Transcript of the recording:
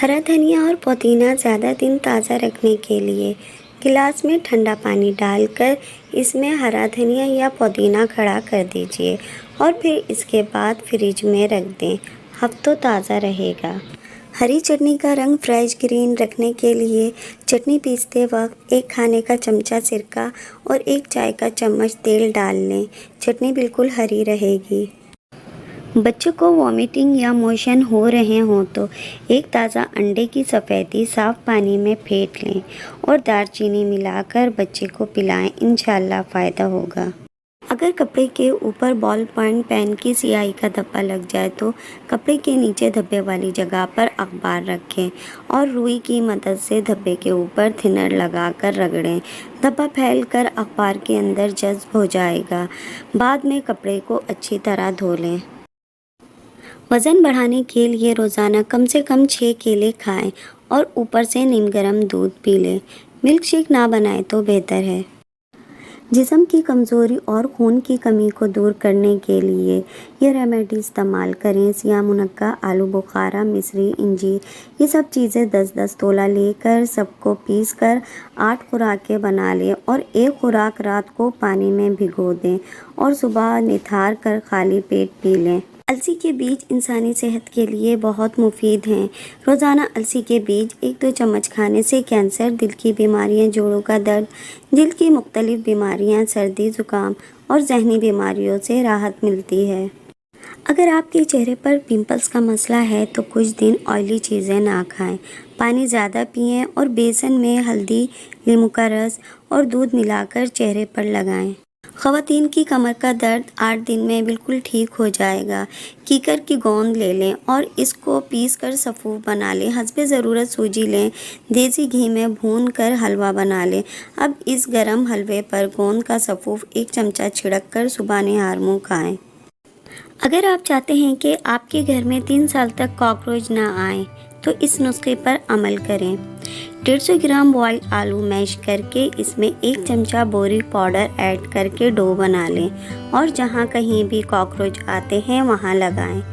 हरा धनिया और पुदीना ज़्यादा दिन ताज़ा रखने के लिए गिलास में ठंडा पानी डालकर इसमें हरा धनिया या पुदीना खड़ा कर दीजिए और फिर इसके बाद फ्रिज में रख दें। हफ्तों ताज़ा रहेगा। हरी चटनी का रंग फ्रेश ग्रीन रखने के लिए चटनी पीसते वक्त 1 खाने का चमचा सिरका और 1 चाय का चम्मच तेल डाल लें। चटनी बिल्कुल हरी रहेगी। बच्चों को वॉमिटिंग या मोशन हो रहे हों तो एक ताज़ा अंडे की सफ़ेदी साफ़ पानी में फेंट लें और दालचीनी मिलाकर बच्चे को पिलाएं। इंशाल्लाह फ़ायदा होगा। अगर कपड़े के ऊपर बॉल पॉइंट पेन की स्याही का धब्बा लग जाए तो कपड़े के नीचे धब्बे वाली जगह पर अखबार रखें और रुई की मदद से धब्बे के ऊपर थिनर लगाकर रगड़ें। धब्बा फैलकर अखबार के अंदर जज्ब हो जाएगा। बाद में कपड़े को अच्छी तरह धो लें। वज़न बढ़ाने के लिए रोज़ाना कम से कम 6 केले खाएं और ऊपर से नीम गर्म दूध पी लें। मिल्क शेक ना बनाएं तो बेहतर है। जिस्म की कमज़ोरी और खून की कमी को दूर करने के लिए ये रेमेडी इस्तेमाल करें। सिया मुनक्का, आलू बुखारा, मिश्री, इंजीर, ये सब चीज़ें 10-10 तोला लेकर सबको पीस कर 8 खुराकें बना लें और 1 खुराक रात को पानी में भिगो दें और सुबह निथार कर खाली पेट पी लें। अलसी के बीज इंसानी सेहत के लिए बहुत मुफीद हैं। रोज़ाना अलसी के बीज 1-2 चम्मच खाने से कैंसर, दिल की बीमारियां, जोड़ों का दर्द, जिल्द की मुख्तलिफ बीमारियां, सर्दी, ज़ुकाम और ज़हनी बीमारियों से राहत मिलती है। अगर आपके चेहरे पर पिंपल्स का मसला है तो कुछ दिन ऑयली चीज़ें ना खाएं। पानी ज़्यादा पिएं और बेसन में हल्दी, नींबू का रस और दूध मिलाकर चेहरे पर लगाएं। ख़वातीन की कमर का दर्द 8 दिन में बिल्कुल ठीक हो जाएगा। कीकर की गोंद ले लें और इसको पीस कर सफ़ूफ बना लें। हस्बे ज़रूरत सूजी लें। देसी घी में भून कर हलवा बना लें। अब इस गरम हलवे पर गोंद का सफ़ूफ 1 चमचा छिड़क कर सुबह निहार मुँह खाएँ। अगर आप चाहते हैं कि आपके घर में 3 साल तक कॉकरोच ना आए तो इस नुस्खे पर अमल करें। 150 ग्राम बॉइल्ड आलू मैश करके इसमें 1 चमचा बोरिक पाउडर ऐड करके डो बना लें और जहां कहीं भी कॉकरोच आते हैं वहां लगाएं।